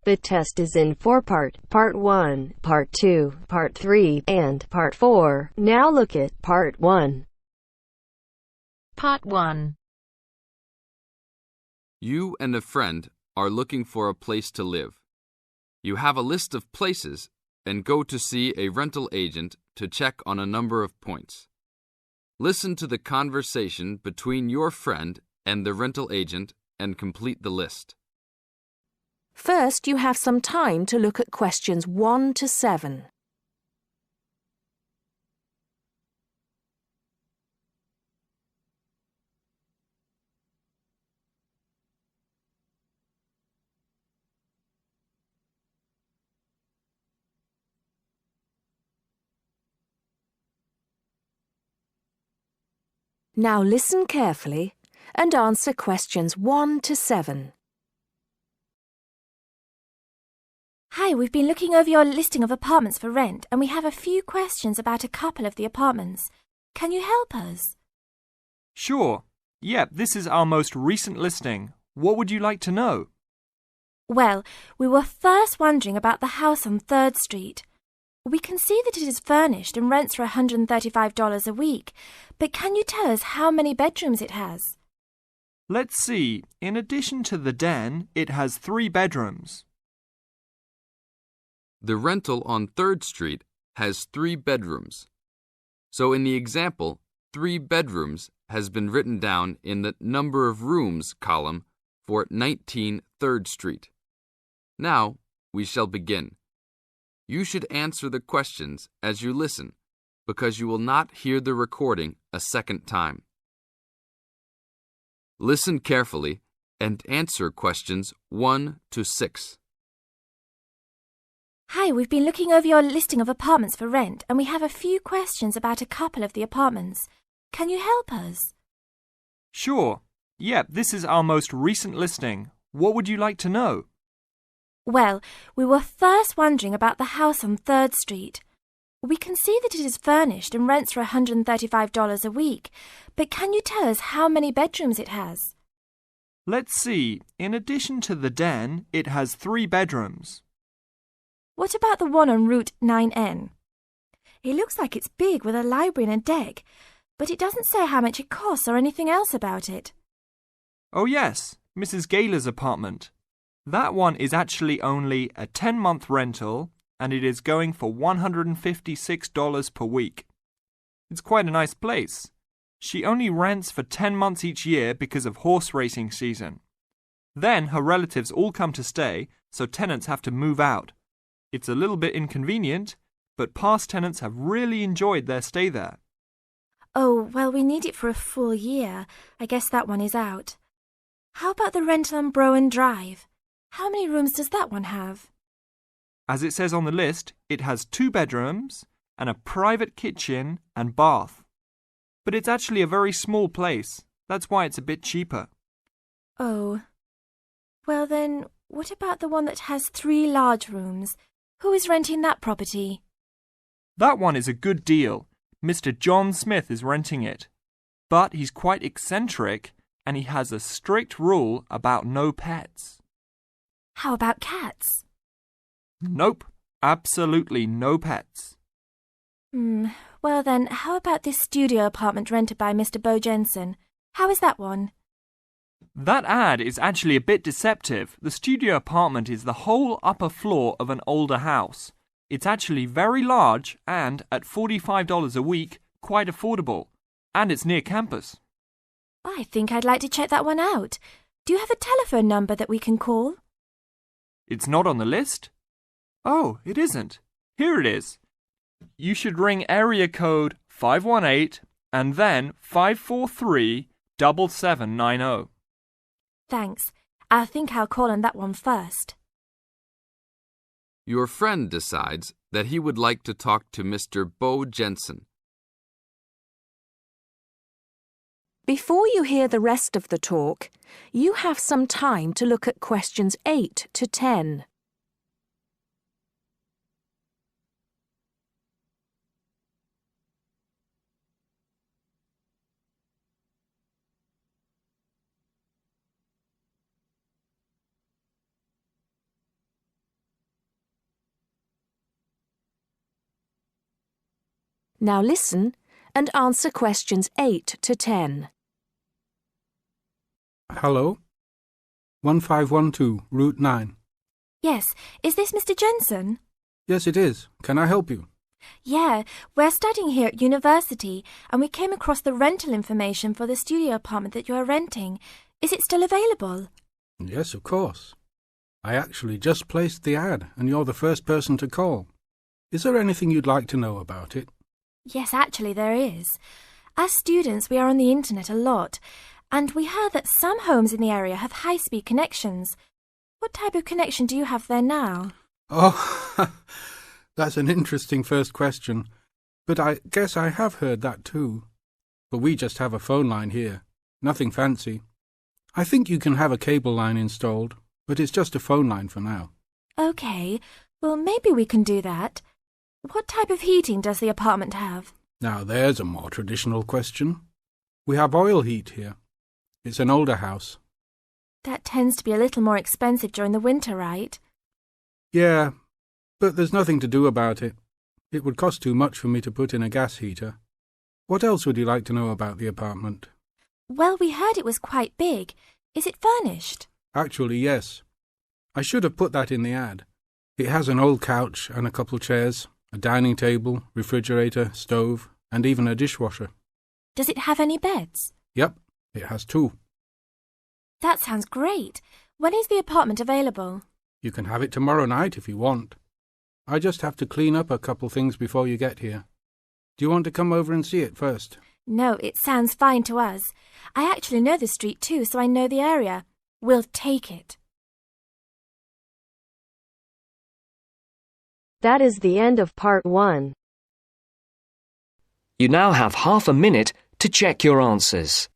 The test is in Part 1, Part 2, Part 3, and Part 4. Now look at Part 1. Part 1. You and a friend are looking for a place to live. You have a list of places and go to see a rental agent to check on a number of points. Listen to the conversation between your friend and the rental agent and complete the list. First, you have some time to look at questions 1 to 7. Now listen carefully and answer questions 1 to 7. Hi, we've been looking over your listing of apartments for rent and we have a few questions about a couple of the apartments. Can you help us? Sure. Yep, this is our most recent listing. What would you like to know? Well, we were first wondering about the house on 3rd Street. We can see that it is furnished and rents for $135 a week, but can you tell us how many bedrooms it has? Let's see. In addition to the den, it has 3 bedrooms. The rental on 3rd Street has 3 bedrooms. So in the example, 3 bedrooms has been written down in the number of rooms column for 19 3rd Street. Now we shall begin. You should answer the questions as you listen, because you will not hear the recording a second time. Listen carefully and answer questions 1 to 6. Hi, we've been looking over your listing of apartments for rent and we have a few questions about a couple of the apartments. Can you help us? Sure. Yep, this is our most recent listing. What would you like to know? Well, we were first wondering about the house on 3rd Street. We can see that it is furnished and rents for $135 a week, but can you tell us how many bedrooms it has? Let's see. In addition to the den, it has 3 bedrooms. What about the one on Route 9N? It looks like it's big with a library and a deck, but it doesn't say how much it costs or anything else about it. Oh yes, Mrs. Gaylor's apartment. That one is actually only a 10-month rental and it is going for $156 per week. It's quite a nice place. She only rents for 10 months each year because of horse racing season. Then her relatives all come to stay, so tenants have to move out. It's a little bit inconvenient, but past tenants have really enjoyed their stay there. Oh, well, we need it for a full year. I guess that one is out. How about the rental on Browen Drive? How many rooms does that one have? As it says on the list, it has 2 bedrooms and a private kitchen and bath. But it's actually a very small place. That's why it's a bit cheaper. Oh. Well then, what about the one that has 3 large rooms? Who is renting that property? That one is a good deal. Mr. John Smith is renting it. But he's quite eccentric and he has a strict rule about no pets. How about cats? Nope, absolutely no pets. Well then, how about this studio apartment rented by Mr. Bo Jensen? How is that one? That ad is actually a bit deceptive. The studio apartment is the whole upper floor of an older house. It's actually very large and, at $45 a week, quite affordable. And it's near campus. I think I'd like to check that one out. Do you have a telephone number that we can call? It's not on the list? Oh, it isn't. Here it is. You should ring area code 518 and then 543-7790. Thanks. I think I'll call on that one first. Your friend decides that he would like to talk to Mr. Bo Jensen. Before you hear the rest of the talk, you have some time to look at questions 8 to 10. Now listen and answer questions 8 to 10. Hello? 1512, Route 9. Yes, is this Mr. Jensen? Yes, it is. Can I help you? Yeah, we're studying here at university and we came across the rental information for the studio apartment that you are renting. Is it still available? Yes, of course. I actually just placed the ad and you're the first person to call. Is there anything you'd like to know about it? Yes, actually there is. As students, we are on the internet a lot, and we heard that some homes in the area have high-speed connections. What type of connection do you have there now? Oh, that's an interesting first question. But I guess I have heard that too. But we just have a phone line here. Nothing fancy. I think you can have a cable line installed, but it's just a phone line for now. Okay, well maybe we can do that. What type of heating does the apartment have? Now there's a more traditional question. We have oil heat here. It's an older house. That tends to be a little more expensive during the winter, right? Yeah, but there's nothing to do about it. It would cost too much for me to put in a gas heater. What else would you like to know about the apartment? Well, we heard it was quite big. Is it furnished? Actually, yes. I should have put that in the ad. It has an old couch and a couple chairs, a dining table, refrigerator, stove, and even a dishwasher. Does it have any beds? Yep, it has 2. That sounds great. When is the apartment available? You can have it tomorrow night if you want. I just have to clean up a couple things before you get here. Do you want to come over and see it first? No, it sounds fine to us. I actually know the street too, so I know the area. We'll take it. That is the end of part 1. You now have half a minute to check your answers.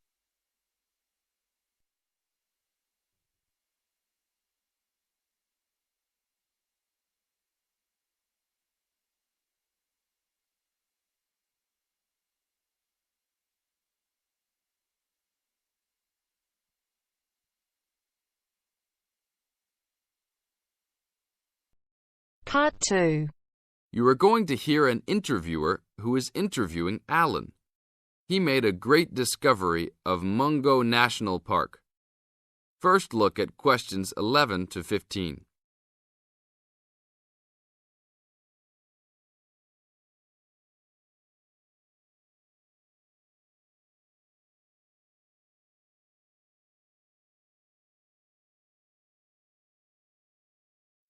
Part 2. You are going to hear an interviewer who is interviewing Alan. He made a great discovery of Mungo National Park. First look at questions 11 to 15.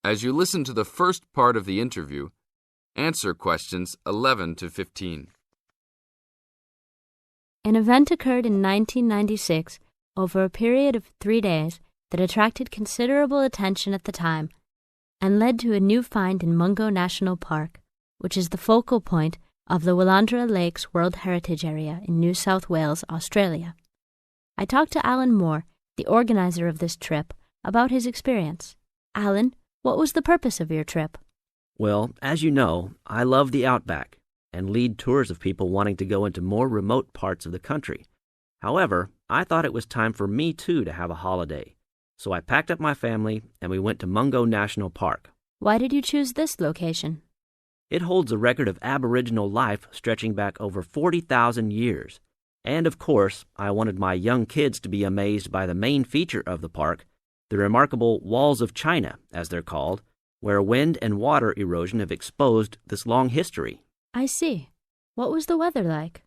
As you listen to the first part of the interview, answer questions 11 to 15. An event occurred in 1996 over a period of 3 days that attracted considerable attention at the time and led to a new find in Mungo National Park, which is the focal point of the Willandra Lakes World Heritage Area in New South Wales, Australia. I talked to Alan Moore, the organizer of this trip, about his experience. Alan, what was the purpose of your trip? Well, as you know, I love the outback and lead tours of people wanting to go into more remote parts of the country. However, I thought it was time for me too to have a holiday. So I packed up my family and we went to Mungo National Park. Why did you choose this location? It holds a record of Aboriginal life stretching back over 40,000 years. And of course, I wanted my young kids to be amazed by the main feature of the park, the remarkable Walls of China, as they're called, where wind and water erosion have exposed this long history. I see. What was the weather like?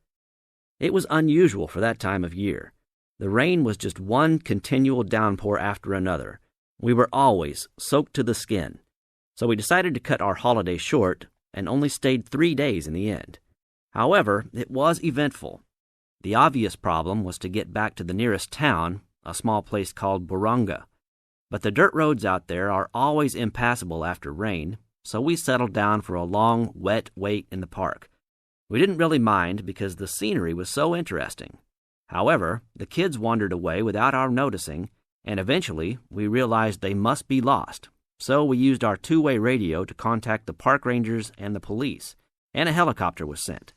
It was unusual for that time of year. The rain was just one continual downpour after another. We were always soaked to the skin. So we decided to cut our holiday short and only stayed 3 days in the end. However, it was eventful. The obvious problem was to get back to the nearest town, a small place called Burunga. But the dirt roads out there are always impassable after rain, so we settled down for a long, wet wait in the park. We didn't really mind because the scenery was so interesting. However, the kids wandered away without our noticing, and eventually we realized they must be lost. So we used our 2-way radio to contact the park rangers and the police, and a helicopter was sent.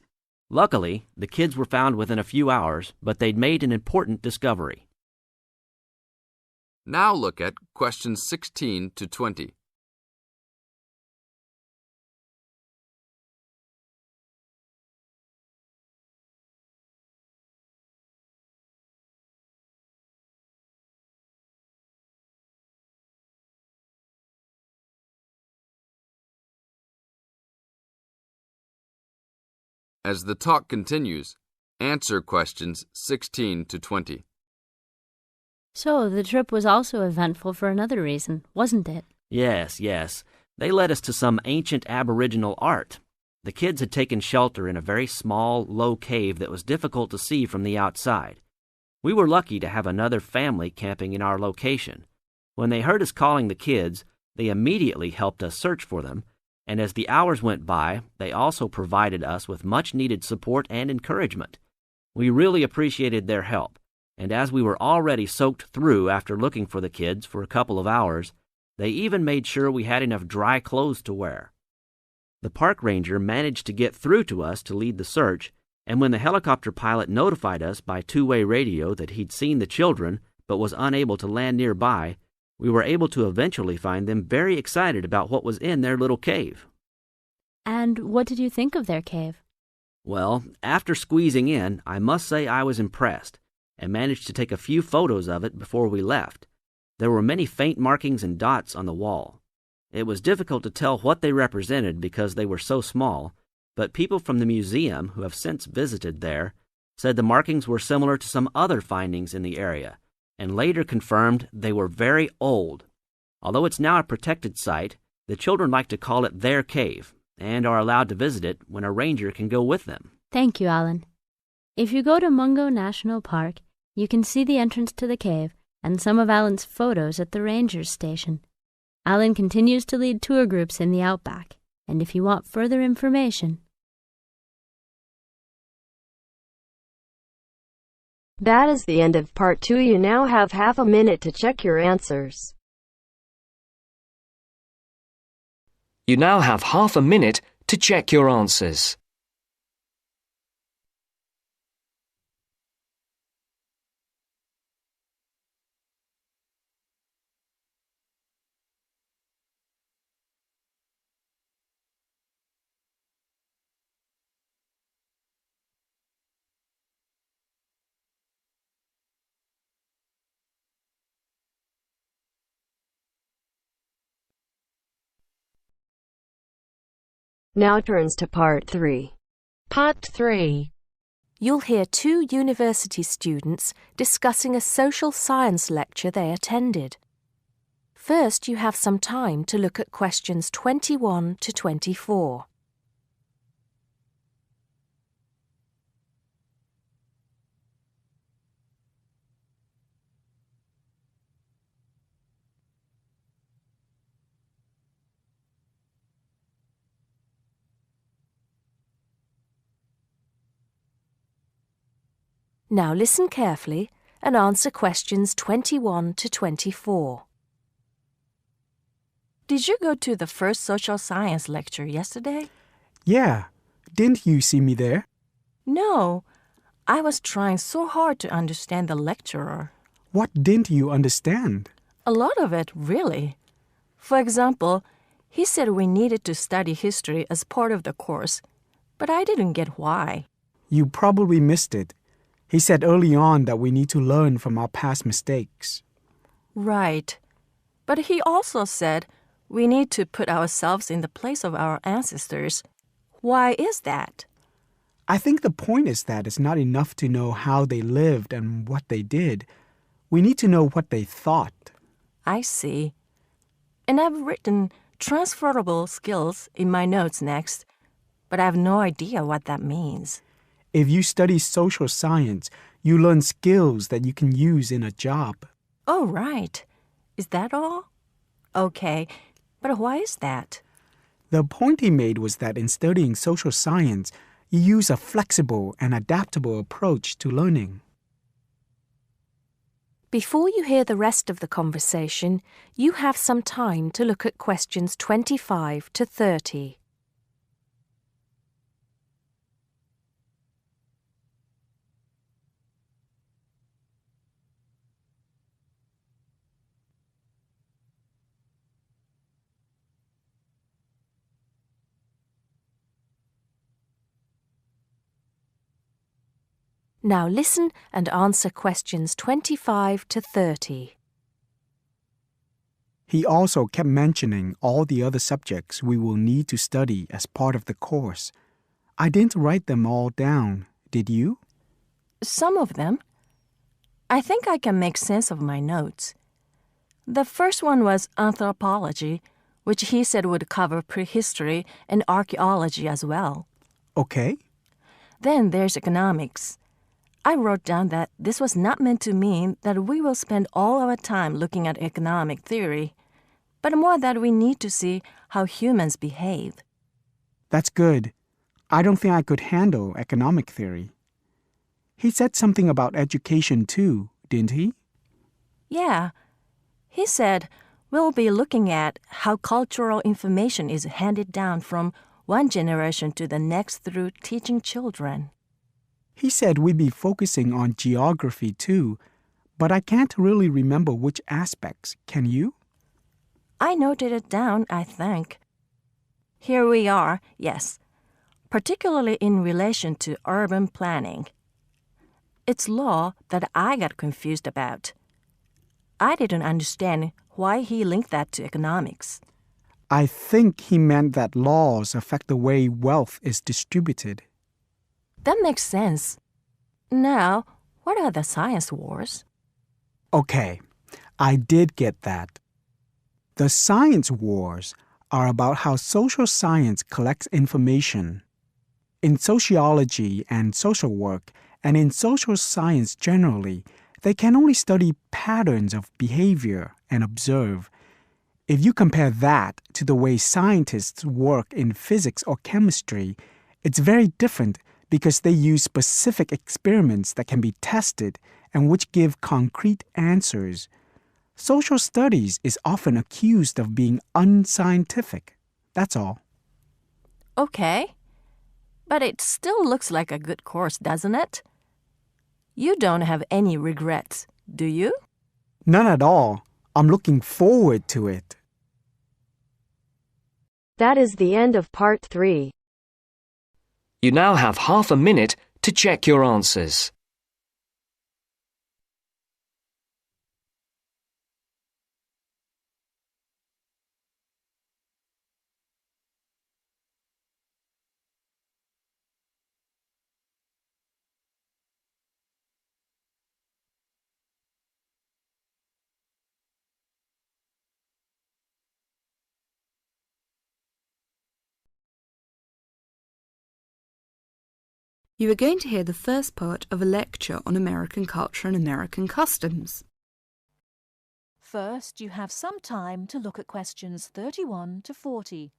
Luckily, the kids were found within a few hours, but they'd made an important discovery. Now look at questions 16 to 20. As the talk continues, answer questions 16 to 20. So, the trip was also eventful for another reason, wasn't it? Yes, yes. They led us to some ancient Aboriginal art. The kids had taken shelter in a very small, low cave that was difficult to see from the outside. We were lucky to have another family camping in our location. When they heard us calling the kids, they immediately helped us search for them, and as the hours went by, they also provided us with much-needed support and encouragement. We really appreciated their help, and as we were already soaked through after looking for the kids for a couple of hours, they even made sure we had enough dry clothes to wear. The park ranger managed to get through to us to lead the search, and when the helicopter pilot notified us by two-way radio that he'd seen the children but was unable to land nearby, we were able to eventually find them very excited about what was in their little cave. And what did you think of their cave? Well, after squeezing in, I must say I was impressed, and managed to take a few photos of it before we left. There were many faint markings and dots on the wall. It was difficult to tell what they represented because they were so small, but people from the museum who have since visited there said the markings were similar to some other findings in the area, and later confirmed they were very old. Although it's now a protected site, the children like to call it their cave, and are allowed to visit it when a ranger can go with them. Thank you, Alan. If you go to Mungo National Park, you can see the entrance to the cave and some of Alan's photos at the ranger's station. Alan continues to lead tour groups in the outback, and if you want further information... That is the end of part 2. You now have half a minute to check your answers. You now have half a minute to check your answers. Now turns to part 3. Part 3. You'll hear two university students discussing a social science lecture they attended. First, you have some time to look at questions 21 to 24. Now listen carefully and answer questions 21 to 24. Did you go to the first social science lecture yesterday? Yeah. Didn't you see me there? No. I was trying so hard to understand the lecturer. What didn't you understand? A lot of it, really. For example, he said we needed to study history as part of the course, but I didn't get why. You probably missed it. He said early on that we need to learn from our past mistakes. Right. But he also said we need to put ourselves in the place of our ancestors. Why is that? I think the point is that it's not enough to know how they lived and what they did. We need to know what they thought. I see. And I've written transferable skills in my notes next, but I have no idea what that means. If you study social science, you learn skills that you can use in a job. Oh, right. Is that all? Okay, but why is that? The point he made was that in studying social science, you use a flexible and adaptable approach to learning. Before you hear the rest of the conversation, you have some time to look at questions 25 to 30. Now listen and answer questions 25 to 30. He also kept mentioning all the other subjects we will need to study as part of the course. I didn't write them all down, did you? Some of them. I think I can make sense of my notes. The first one was anthropology, which he said would cover prehistory and archaeology as well. Okay. Then there's economics. I wrote down that this was not meant to mean that we will spend all our time looking at economic theory, but more that we need to see how humans behave. That's good. I don't think I could handle economic theory. He said something about education too, didn't he? Yeah. He said we'll be looking at how cultural information is handed down from one generation to the next through teaching children. He said we'd be focusing on geography too, but I can't really remember which aspects. Can you? I noted it down, I think. Here we are, yes, particularly in relation to urban planning. It's law that I got confused about. I didn't understand why he linked that to economics. I think he meant that laws affect the way wealth is distributed. That makes sense. Now, what are the science wars? Okay, I did get that. The science wars are about how social science collects information. In sociology and social work, and in social science generally, they can only study patterns of behavior and observe. If you compare that to the way scientists work in physics or chemistry, it's very different because they use specific experiments that can be tested and which give concrete answers. Social studies is often accused of being unscientific. That's all. Okay. But it still looks like a good course, doesn't it? You don't have any regrets, do you? None at all. I'm looking forward to it. That is the end of part 3. You now have half a minute to check your answers. You are going to hear the first part of a lecture on American culture and American customs. First, you have some time to look at questions 31 to 40.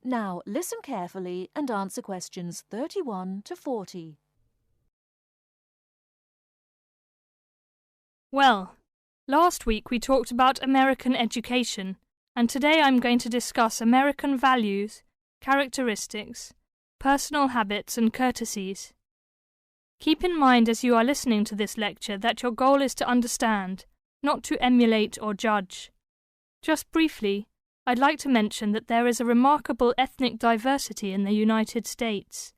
Now, listen carefully and answer questions 31 to 40. Well, last week we talked about American education, and today I'm going to discuss American values, characteristics, personal habits and courtesies. Keep in mind as you are listening to this lecture that your goal is to understand, not to emulate or judge. Just briefly, I'd like to mention that there is a remarkable ethnic diversity in the United States.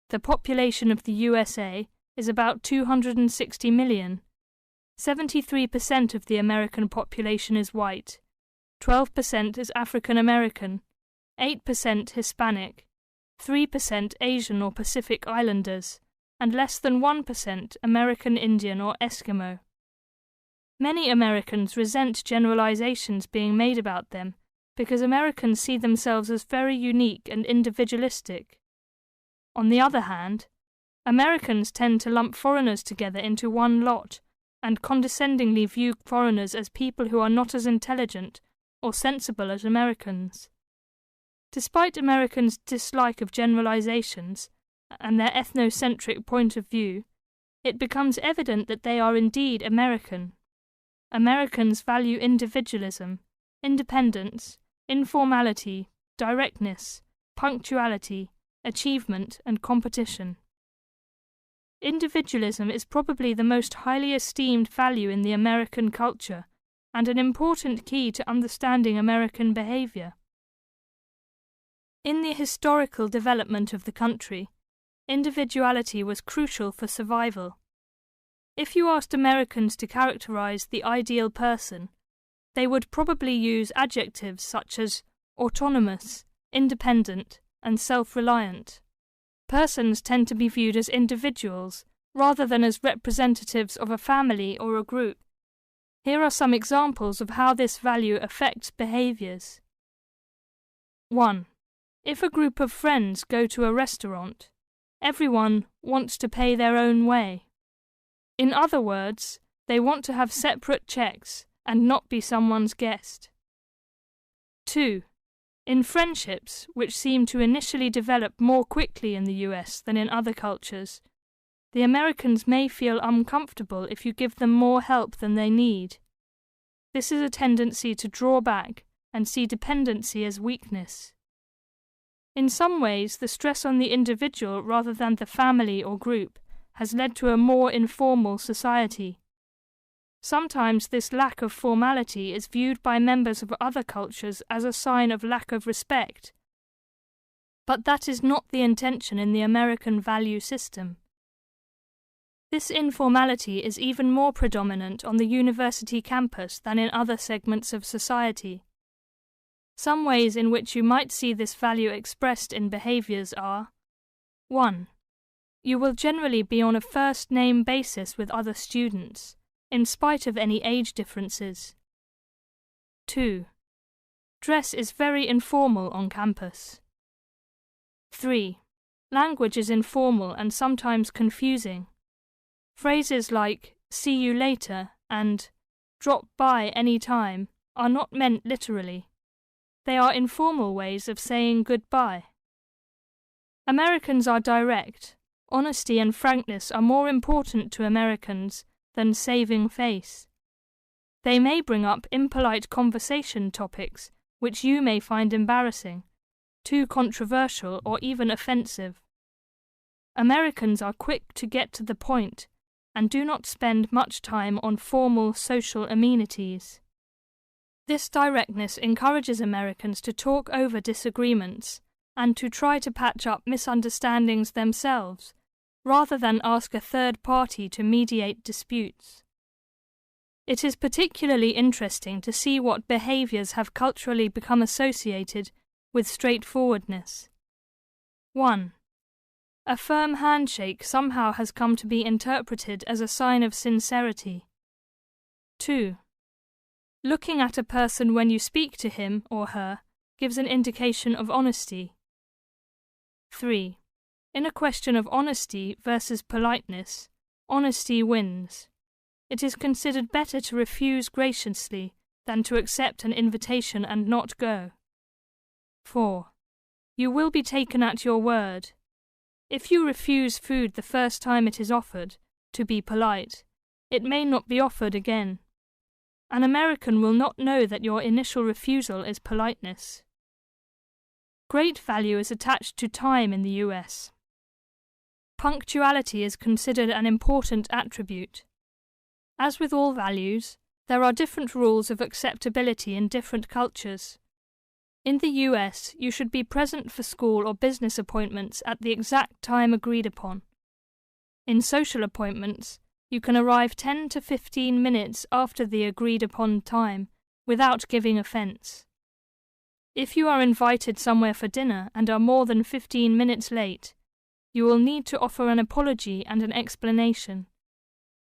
The population of the USA is about 260 million. 73% of the American population is white, 12% is African American, 8% Hispanic, 3% Asian or Pacific Islanders, and less than 1% American Indian or Eskimo. Many Americans resent generalizations being made about them because Americans see themselves as very unique and individualistic. On the other hand, Americans tend to lump foreigners together into one lot and condescendingly view foreigners as people who are not as intelligent or sensible as Americans. Despite Americans' dislike of generalizations and their ethnocentric point of view, it becomes evident that they are indeed American. Americans value individualism, independence, informality, directness, punctuality, achievement, and competition. Individualism is probably the most highly esteemed value in the American culture and an important key to understanding American behavior. In the historical development of the country, individuality was crucial for survival. If you asked Americans to characterize the ideal person, they would probably use adjectives such as autonomous, independent, and self-reliant. Persons tend to be viewed as individuals rather than as representatives of a family or a group. Here are some examples of how this value affects behaviors. 1. If a group of friends go to a restaurant, everyone wants to pay their own way. In other words, they want to have separate checks and not be someone's guest. 2. In friendships, which seem to initially develop more quickly in the US than in other cultures, the Americans may feel uncomfortable if you give them more help than they need. This is a tendency to draw back and see dependency as weakness. In some ways, the stress on the individual rather than the family or group has led to a more informal society. Sometimes this lack of formality is viewed by members of other cultures as a sign of lack of respect. But that is not the intention in the American value system. This informality is even more predominant on the university campus than in other segments of society. Some ways in which you might see this value expressed in behaviors are: 1. You will generally be on a first-name basis with other students, in spite of any age differences. 2. Dress is very informal on campus. 3. Language is informal and sometimes confusing. Phrases like "see you later" and "drop by any time" are not meant literally. They are informal ways of saying goodbye. Americans are direct. Honesty and frankness are more important to Americans than saving face. They may bring up impolite conversation topics which you may find embarrassing, too controversial, or even offensive. Americans are quick to get to the point and do not spend much time on formal social amenities. This directness encourages Americans to talk over disagreements and to try to patch up misunderstandings themselves, rather than ask a third party to mediate disputes. It is particularly interesting to see what behaviors have culturally become associated with straightforwardness. 1. A firm handshake somehow has come to be interpreted as a sign of sincerity. 2. Looking at a person when you speak to him or her gives an indication of honesty. 3. In a question of honesty versus politeness, honesty wins. It is considered better to refuse graciously than to accept an invitation and not go. 4. You will be taken at your word. If you refuse food the first time it is offered, to be polite, it may not be offered again. An American will not know that your initial refusal is politeness. Great value is attached to time in the US. Punctuality is considered an important attribute. As with all values, there are different rules of acceptability in different cultures. In the US, you should be present for school or business appointments at the exact time agreed upon. In social appointments, you can arrive 10 to 15 minutes after the agreed upon time without giving offence. If you are invited somewhere for dinner and are more than 15 minutes late, you will need to offer an apology and an explanation.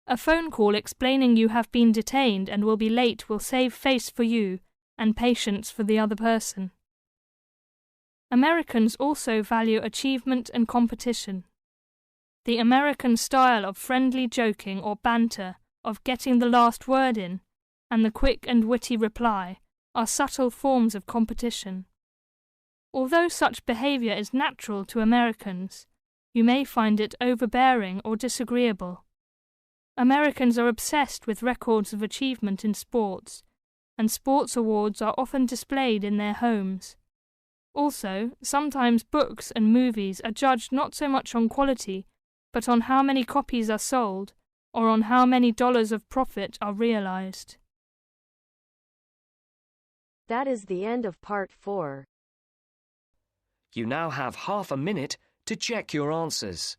A phone call explaining you have been detained and will be late will save face for you and patience for the other person. Americans also value achievement and competition. The American style of friendly joking or banter, of getting the last word in, and the quick and witty reply are subtle forms of competition. Although such behavior is natural to Americans, you may find it overbearing or disagreeable. Americans are obsessed with records of achievement in sports, and sports awards are often displayed in their homes. Also, sometimes books and movies are judged not so much on quality, but on how many copies are sold, or on how many dollars of profit are realized. That is the end of part 4. You now have half a minute to check your answers.